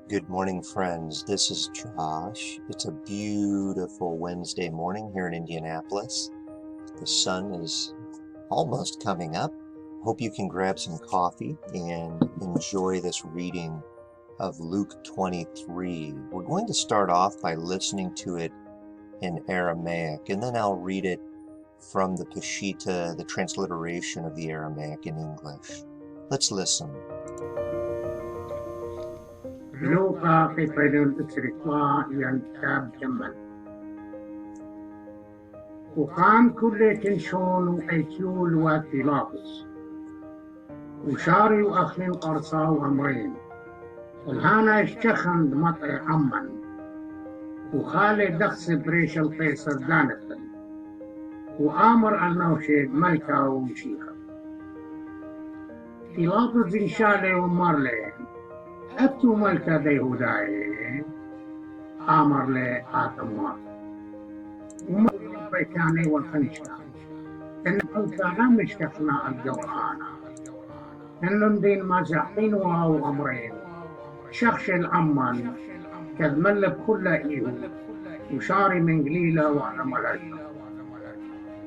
Good morning, friends. This is Josh. It's a beautiful Wednesday morning here in Indianapolis. The sun is almost coming up. Hope you can grab some coffee and enjoy this reading of Luke 23. We're going to start off by listening to it in Aramaic, and then I'll read it from the Peshitta, the transliteration of the Aramaic in English. Let's listen. لوقا كيف الاسترقاء ينتاب جنبا وقام كل تنشون وأيتيول وتيلاطس وشاري وأخلين قرصا وأمرين الهانا اشتخن دمطع عمان وخالي دخس بريش القيصر دانتن وآمر النوشيد ملكا ومشيخة تيلاطس انشالي ومرلي أتو ملكا ديهوداي آمر لي آتموات ومرلي بيكاني والخنشة إن قلتا لم اشتخنا الجورانا إنهم دين مازحين واو أمرين شخش الأمان كذ ملب كل إيهو وشاري من قليلة وعلى ملكة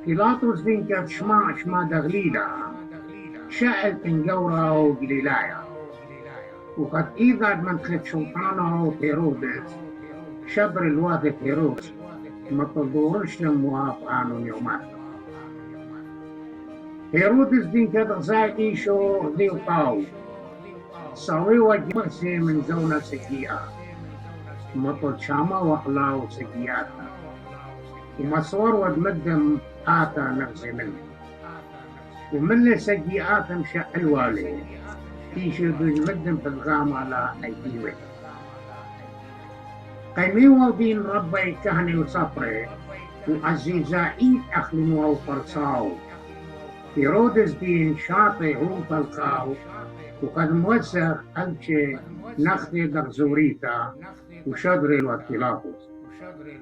بيلاطس دين كذ شما دغليلة شاعل تنجورا وقليلايا وقد إذا من خد سلطانه هيرودس شبر الواد هيرودس ما تدورش لموافقان يومات هيرودس دين كده زي إيشو ذي وطاو سوي وجمسي من زونة سكيئة ما تشاما وقلاو سكيئاتا ومصور ودمدم آتا نفسي منه ومن سكيئات مشاء الوالي يشدوا يمدن في الغام على أيديوه قيمي ودين ربي كهني وصفري وعزيزائي أخلموا وفرصاو هيرودس دين شاطي هو فالقاو وقد موسخ ألشي نخذي دغزوريتا وشدري الوكيلاطس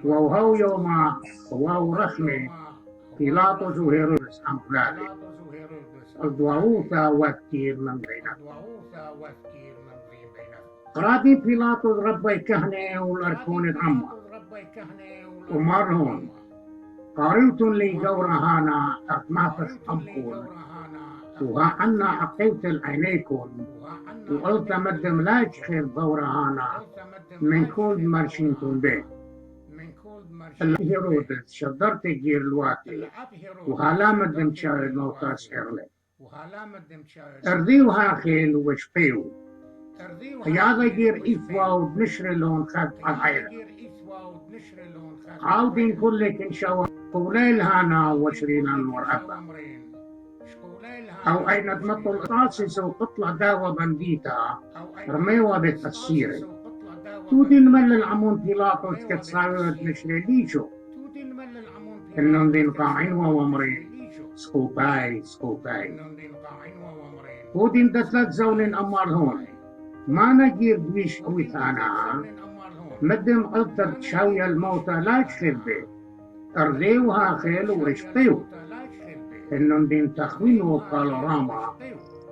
وهو يوم وهو رخمي بيلاطس وهيرودس أمثالي الدواوتا وكثير من بينهم قرادي بيلاطس ربي كهنة والأركون العامة ومرهون قاريتن لي جورهانا أطمافس أمكون وها أنا أقيت العينيكم وقلت مدم لا يشخير دورهانا من كل مرشينكم به هيرودس شدرت جير الواتي وهلا مدم شاعر الموتى سيرلي أرديوها خيل وشقيو هياغا جير إفواو بنشر لون خد عضعيرا عاودين كل كنشاو قوليل هانا وشرينا المرأبا أو أين تمطل القاصص وقطلع داوة بنديتا رميوة بتفسيري تودين مل العمون بيلاطس كتساويت نشري ليشو إنهم دين قاعين وامرين سكوباي ودين دثلت زولين أمار هون ما نجير بيش ويثانا مدم قلتر شاوية الموتى لا تخبي أرضيوها خيل واشقيو إنهم دين تخوين وقالوراما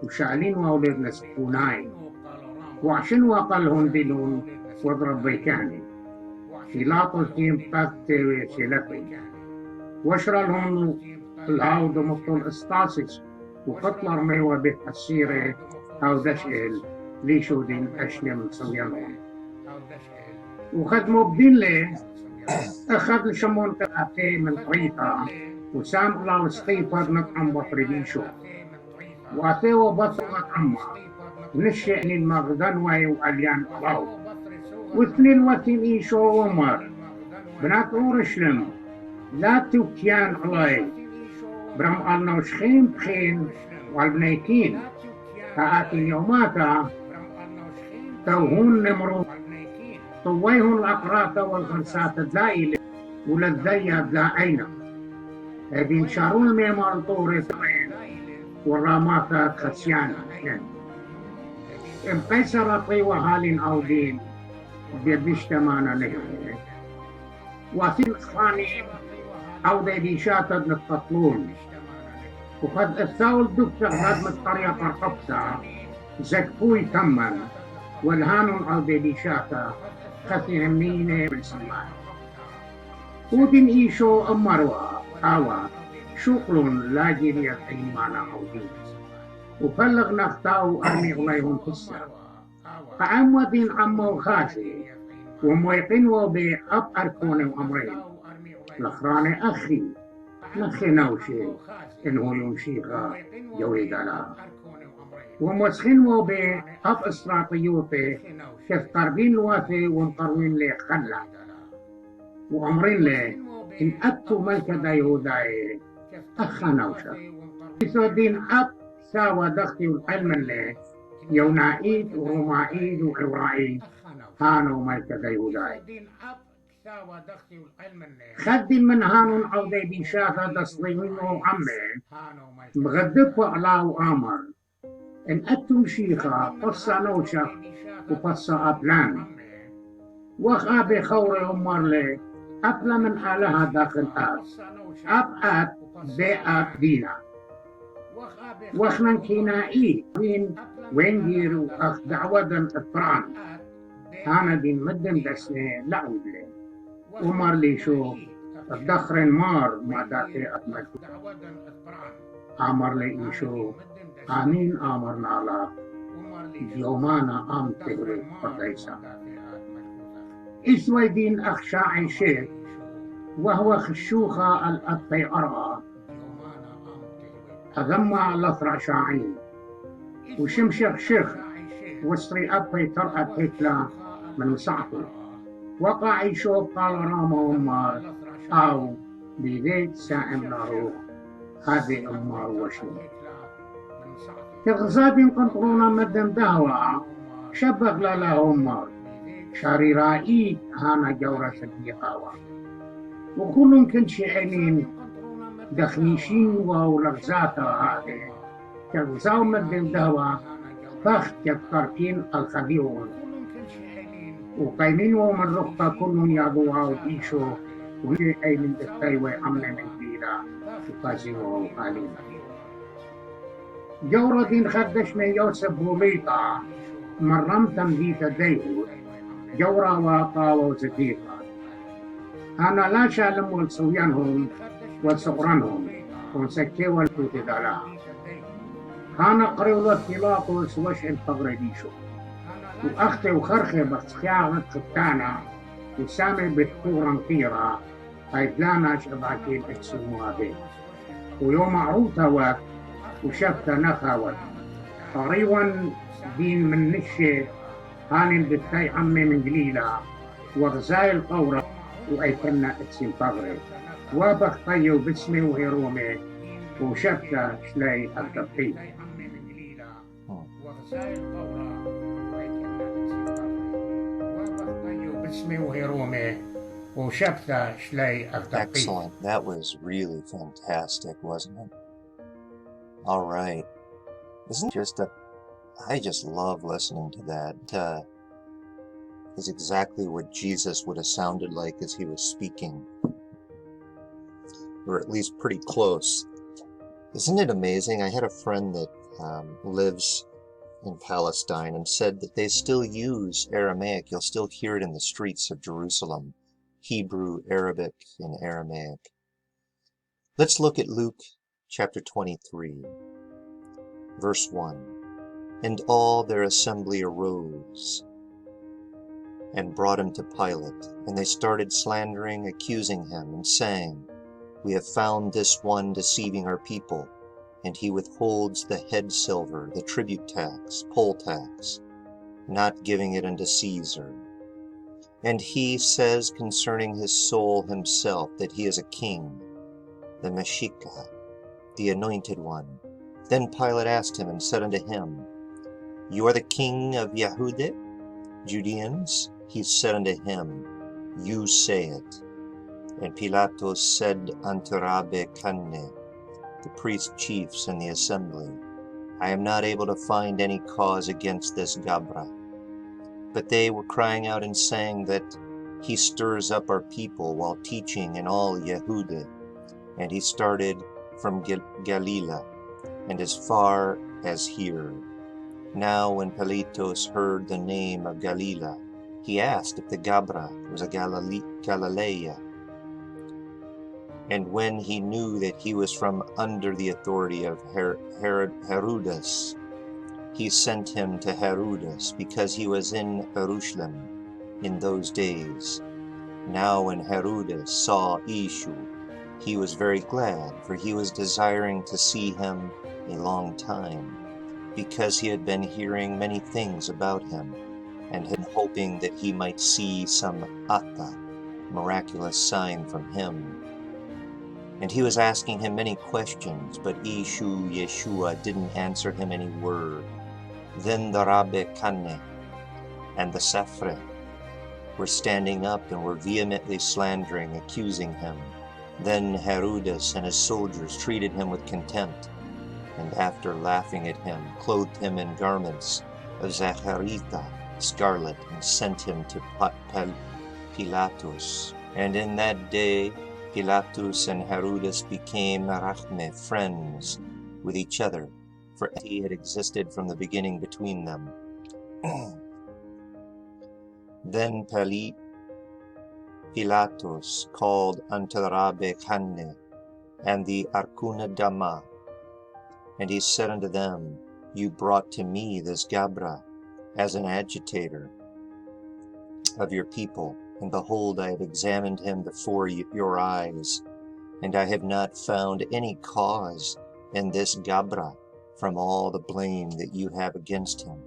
وشعلين وولد نسكوناي وعشان وقالهم دينون واضرب بيكاني بيلاطس دين قاتي وشلقي واشرى لهم العود مطل استاسس وقتلر ميوة بتحسيره أو دشئل ليشو دين أشلم صويانون وخدموا بدين لي أخذ لشمون كأتي من طريقة وسام الله وسقيفر نطعم بطري ليشو وأتي وبطر نطعمه نشئني المغدن وأليان الله واثنين وثين إيشو ومر بنات أورشلم لا توكيان علي برم قالنا وشخين بخين والبنيتين فآتي اليوماتا توهون نمرو طويهن الأقراط والخرسات الدائلة وللذية دائنا هذين شارون الميمار طوري ثمين والراماتا خسيانا إن قيسر طيوة هالين أودين بيشتمانا لهم وثيل خاني أو دي شاتد للتطلون وقد الثول دكتور هاد من الطريقة القبسة زكفوي تمن والهانون عودة بشاتا خثي همينة من سمان ودين إيشو أمروا آوا شغل لاجرية إيمانا عودين وفلغ نختاو أرمي غليهم قصة فعمودين عمو خاسي ومويقنوا بأب أركون وأمرين لخراني أخي نخي نوشي إنه يمشيها جوي دالا ومسخنوا بأب إسراطيوتي كيف قربين لواتي ومقربين لي خلا وأمرين لي إن أتو ملكة دا يهوداي أخا نوشا يسودين أب ساوى دختي والعلم لي يونائيد ورومائيد وعورائيد هانو ملكة دا يهوداي خد من هانون عودي بشافة دصليمين وعمي مغدق وعلا وآمر إن أتم شيخا قصة نوشا وقصة أبلان وخابي خوري أمر لي أبلا من آلها داخل أب بأب دينا وخنا كينائي وين جيرو أخ دعوة إطران أنا دين مدن دسني لعود لي أمر لي شو الدخر مار ما داخل أطمك أمر لي إيشو آمين أمرنا على يومانا أم تغري قديسا إسوي دين أخشاعي شيخ وهو خشوخة الأطي أرى أغمى لطرع شاعين وشمشخ شيخ وسري أبي ترأى تكلا من صعبه وقع يشوف قال رامه أمار أو بذيت سائم ناروخ هذه أمار وشي كغزاد قنطرونا مدن دهوة شبغ لها أمار شاريرائي هانا جورة الديقاوة وكلهم كن شعينين دخنيشين ولغزاتا هذه كغزاو مدن دهوة فخ كالتركين الخبيرون وقيمين ومن رخطة كلهم يضوها وبيشو وهي أي من التايوة عمنا من بيلا وقازيوها وقالين جورة دين خدش من يوسف بوليطة مرم تمديت ديهود جورة واقا وزديقة أنا لا شالم والسويانهم والصغرانهم ونسكي والتوت دالا أنا قريولة بيلاطس وش الفغرديشو وأختي وخرخي بسخياغة ختانا وسامي بتكورن طيرة هيدلانا شباكين اتسموها بيه ويوم عروتها وقت وشفت نخاوت قريبا دين من نشي هاني بتاي عمي من قليلة وغزاي القورة وأيتنا اتسم فغري وابخ طيو باسمي وهيرومي وشفت شلاي الدقيق وغزاي القورة Excellent. That was really fantastic, wasn't it? All right. Isn't just I just love listening to that. Is exactly what Jesus would have sounded like as he was speaking. Or at least pretty close. Isn't it amazing? I had a friend that lives in Palestine and said that they still use Aramaic. You'll still hear it in the streets of Jerusalem. Hebrew, Arabic, and Aramaic. Let's look at Luke chapter 23, verse 1. And all their assembly arose and brought him to Pilate, and they started slandering, accusing him, and saying, We have found this one deceiving our people, and he withholds the head silver, the tribute tax, poll tax, not giving it unto Caesar. And he says concerning his soul himself that he is a king, the Peshitta, the anointed one. Then Pilate asked him and said unto him, You are the king of Yehudah, Judeans? He said unto him, You say it. And Pilatus said unto Rabbi Canne, the priest chiefs and the assembly, I am not able to find any cause against this Gabra. But they were crying out and saying that he stirs up our people while teaching in all Yehudah. And he started from Galilee and as far as here. Now when Pelitos heard the name of Galila, he asked if the Gabra was a Galileia. And when he knew that he was from under the authority of Herodas, he sent him to Herodas, because he was in Jerusalem in those days. Now when Herodas saw Ishu, he was very glad, for he was desiring to see him a long time, because he had been hearing many things about him, and had hoping that he might see some miraculous sign from him. And he was asking him many questions, but Yeshua didn't answer him any word. Then the Rabbe Kanne and the Safre were standing up and were vehemently slandering, accusing him. Then Herodas and his soldiers treated him with contempt, and after laughing at him, clothed him in garments of zacharitha, scarlet, and sent him to Pilatus. And in that day Pilatus and Herodas became rachme, friends with each other, for he had existed from the beginning between them. Then Pilatus called unto the Rabbe Kanne and the Arkuna Dama, and he said unto them, You brought to me this Gabra as an agitator of your people, and behold, I have examined him before your eyes, and I have not found any cause in this Gabra from all the blame that you have against him.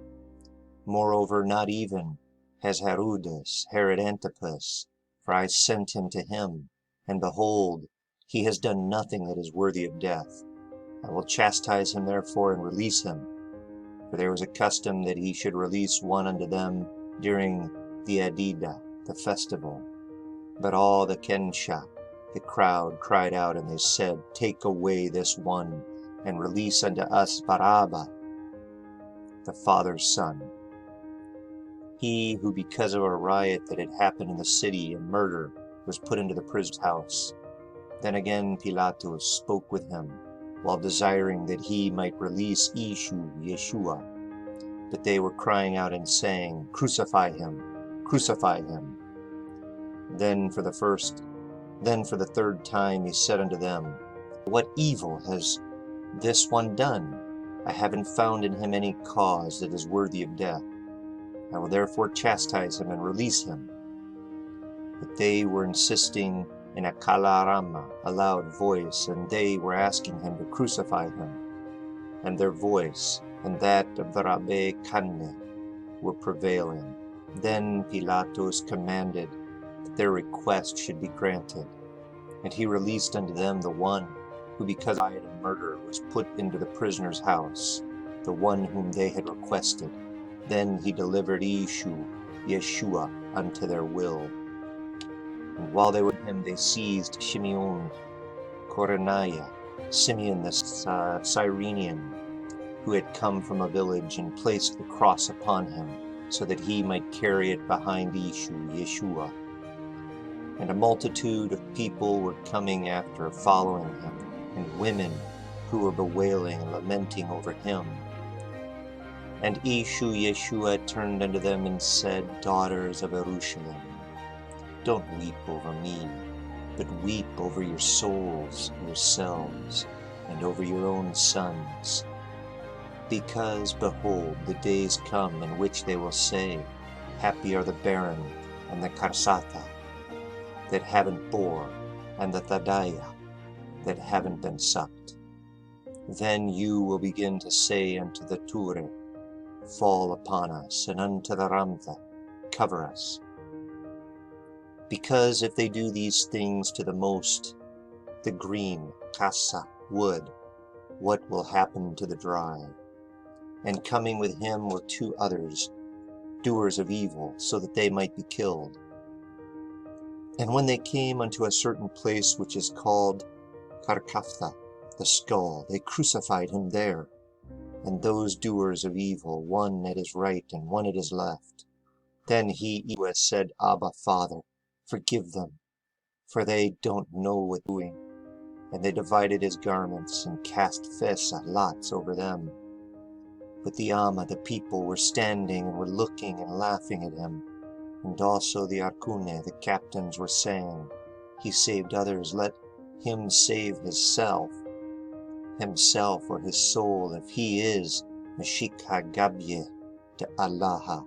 Moreover, not even has Herodas, Herod Antipas, for I sent him to him, and behold, he has done nothing that is worthy of death. I will chastise him therefore and release him. For there was a custom that he should release one unto them during the Adida, the festival. But all the Kensha, the crowd, cried out, and they said, Take away this one, and release unto us Barabbas, the father's son. He who, because of a riot that had happened in the city and murder, was put into the prisoner's house. Then again Pilatus spoke with him, while desiring that he might release Yeshua. But they were crying out and saying, Crucify him, crucify him. Then for the third time he said unto them, What evil has this one done? I haven't found in him any cause that is worthy of death. I will therefore chastise him and release him. But they were insisting in a kalarama, a loud voice, and they were asking him to crucify him. And their voice and that of the Rabbe Kanne were prevailing. Then Pilatus commanded that their request should be granted. And he released unto them the one who, because of riot and murder, was put into the prisoner's house, the one whom they had requested. Then he delivered Yeshua unto their will. And while they were with him, they seized Simeon, Coronaiah, Simeon the Cyrenian, who had come from a village, and placed the cross upon him, so that he might carry it behind Yeshua. And a multitude of people were coming after, following him, and women who were bewailing and lamenting over him. And Yeshua turned unto them and said, Daughters of Jerusalem, don't weep over me, but weep over your souls, yourselves, and over your own sons. Because, behold, the days come in which they will say, Happy are the barren, and the karsata, that haven't bore, and the thadaya, that haven't been sucked. Then you will begin to say unto the Ture, Fall upon us, and unto the Ramtha, cover us. Because if they do these things to the most, the green, kasa, wood, what will happen to the dry? And coming with him were two others, doers of evil, so that they might be killed. And when they came unto a certain place which is called Karkaphtha, the skull, they crucified him there, and those doers of evil, one at his right and one at his left. Then he who has said, Abba, Father, forgive them, for they don't know what they're doing. And they divided his garments, and cast lots over them. But the Amma, the people, were standing and were looking and laughing at him. And also the Arkune, the captains, were saying, "He saved others, let him save himself or his soul, if he is Meshikha Gabye de Allah,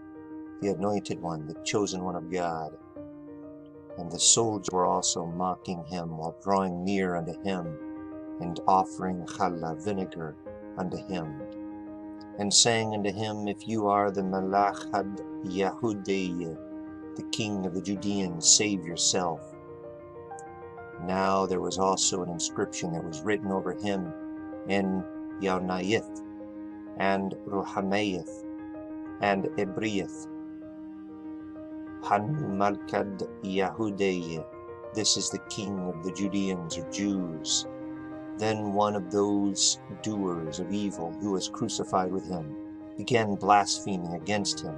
the Anointed One, the Chosen One of God." And the soldiers were also mocking him while drawing near unto him and offering challah, vinegar, unto him, and saying unto him, "If you are the Malach had Yahudeye, the king of the Judeans, save yourself." Now there was also an inscription that was written over him in Yaunayith and Ruhamayith and Ebriath, Hanu Malkad Yahudeye, this is the king of the Judeans or Jews. Then one of those doers of evil who was crucified with him began blaspheming against him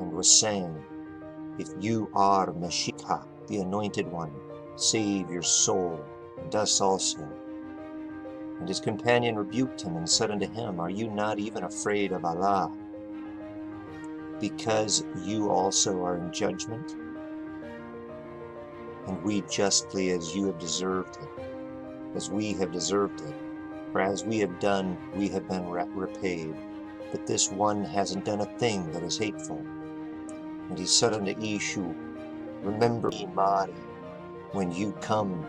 and was saying, "If you are Meshikha, the Anointed One, save your soul, and us also." And his companion rebuked him and said unto him, "Are you not even afraid of Allah, because you also are in judgment? And we justly as you have deserved it, as we have deserved it. For as we have done, we have been repaid. But this one hasn't done a thing that is hateful." And he said unto Ishu, "Remember me, Mari, when you come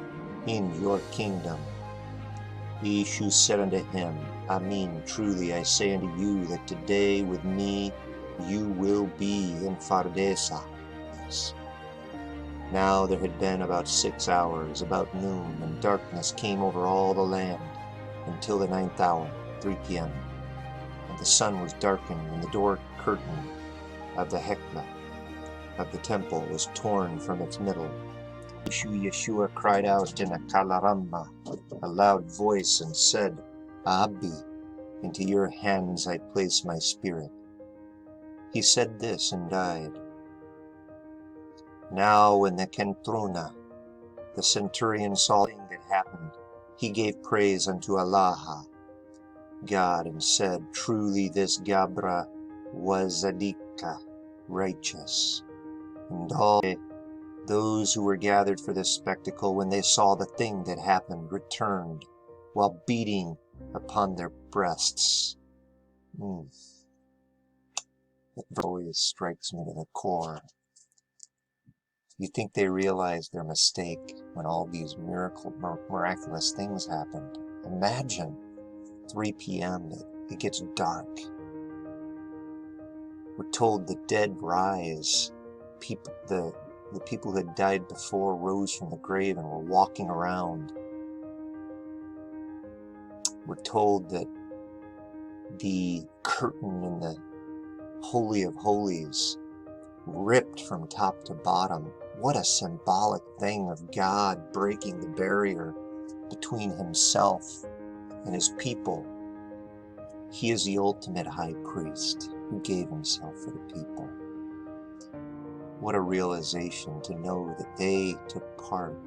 in your kingdom." Ishu said unto him, "Amin, truly I say unto you that today with me you will be in Fardesa." Now there had been about 6 hours, about noon, and darkness came over all the land until the 9th hour, 3 p.m. And the sun was darkened, and the door curtain of the Hekla of the temple was torn from its middle. Yeshua cried out in a Kalaramba, a loud voice, and said, "Abi, into your hands I place my spirit." He said this and died. Now when the Kentruna, the centurion, saw the thing that happened, he gave praise unto Allah, God, and said, "Truly this Gabra was Zadika, righteous." And all those who were gathered for this spectacle, when they saw the thing that happened, returned, while beating upon their breasts. It always strikes me to the core. You think they realized their mistake when all these miraculous things happened? Imagine 3 p.m. It gets dark. We're told the dead rise. The people who had died before rose from the grave and were walking around. We're told that the curtain in the Holy of Holies ripped from top to bottom. What a symbolic thing of God breaking the barrier between himself and his people. He is the ultimate high priest who gave himself for the people. What a realization to know that they took part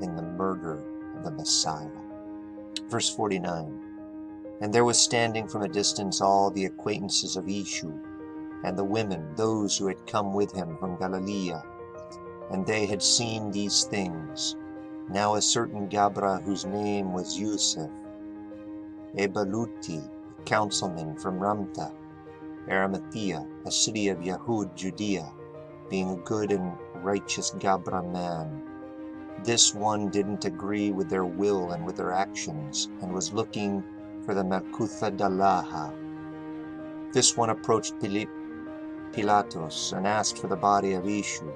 in the murder of the Messiah. Verse 49, and there was standing from a distance all the acquaintances of Ishu, and the women, those who had come with him from Galilee, and they had seen these things. Now a certain Gabra, whose name was Yusuf, a Baluti, a councilman from Ramta, Arimathea, a city of Yahud, Judea, being a good and righteous Gabra man. This one didn't agree with their will and with their actions, and was looking for the Merkutha Dalaha. This one approached Pilatus and asked for the body of Ishu,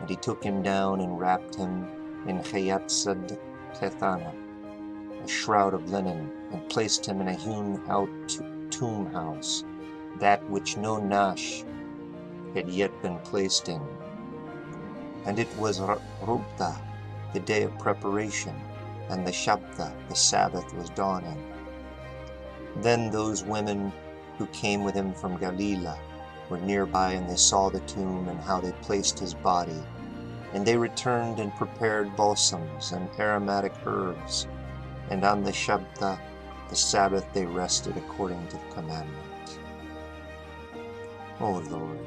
and he took him down and wrapped him in Chayatzad Kethana, a shroud of linen, and placed him in a hewn-out tomb house, that which no Nash had yet been placed in. And it was Rubta, the day of preparation, and the Shabta, the Sabbath, was dawning. Then those women who came with him from Galilee were nearby, and they saw the tomb and how they placed his body. And they returned and prepared balsams and aromatic herbs, and on the Shabta The Sabbath they rested according to the commandment. Oh Lord,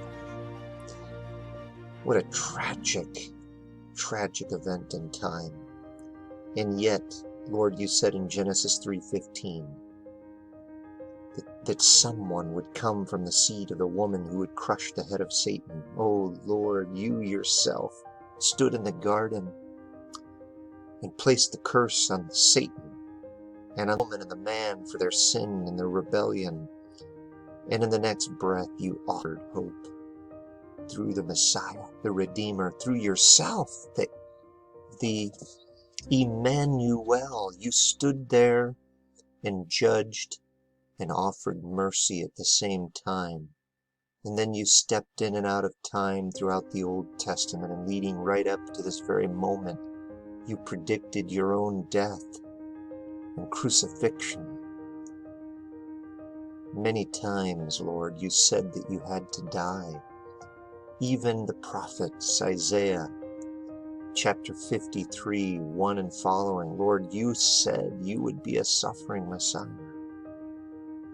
what a tragic event in time. And yet, Lord, you said in Genesis 3:15 that someone would come from the seed of the woman who would crush the head of Satan. Oh Lord, you yourself stood in the garden and placed the curse on Satan and on the woman and the man for their sin and their rebellion. And in the next breath, you offered hope through the Messiah, the Redeemer, through yourself, the Emmanuel. You stood there and judged and offered mercy at the same time. And then you stepped in and out of time throughout the Old Testament, and leading right up to this very moment, you predicted your own death and crucifixion. Many times, Lord, you said that you had to die. Even the prophets, Isaiah, chapter 53, 1 and following, Lord, you said you would be a suffering Messiah,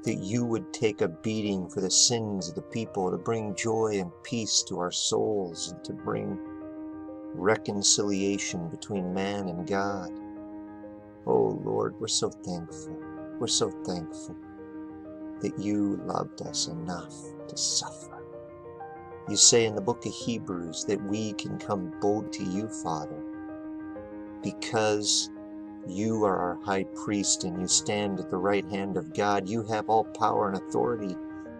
that you would take a beating for the sins of the people to bring joy and peace to our souls and to bring reconciliation between man and God. Oh Lord, we're so thankful. We're so thankful that you loved us enough to suffer. You say in the book of Hebrews that we can come bold to you, Father, because you are our high priest and you stand at the right hand of God. You have all power and authority.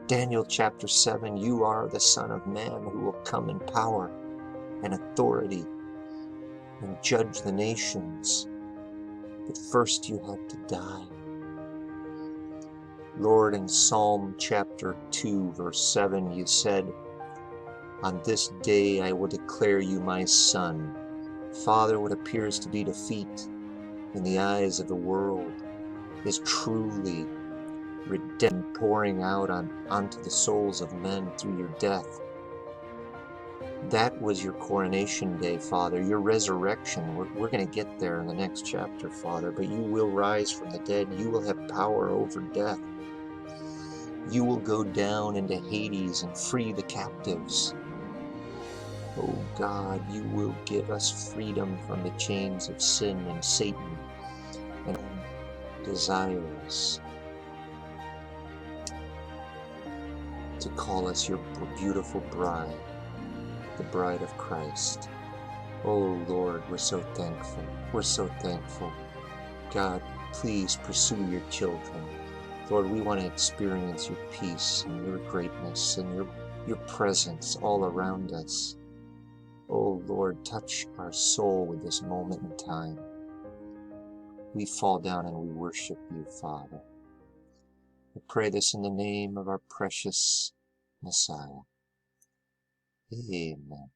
Daniel chapter 7, you are the Son of Man who will come in power and authority and judge the nations. But first you had to die. Lord, in Psalm chapter 2, verse 7, you said, on this day I will declare you my Son. Father, what appears to be defeat in the eyes of the world is truly redemption pouring out onto the souls of men through your death. That was your coronation day, Father, your resurrection. We're going to get there in the next chapter, Father, but you will rise from the dead. You will have power over death. You will go down into Hades and free the captives. Oh God, you will give us freedom from the chains of sin and Satan and desires to call us your beautiful bride, the bride of Christ. Oh Lord, we're so thankful. We're so thankful. God, please pursue your children. Lord, we want to experience your peace and your greatness and your presence all around us. Oh Lord, touch our soul with this moment in time. We fall down and we worship you, Father. We pray this in the name of our precious Messiah. Amen.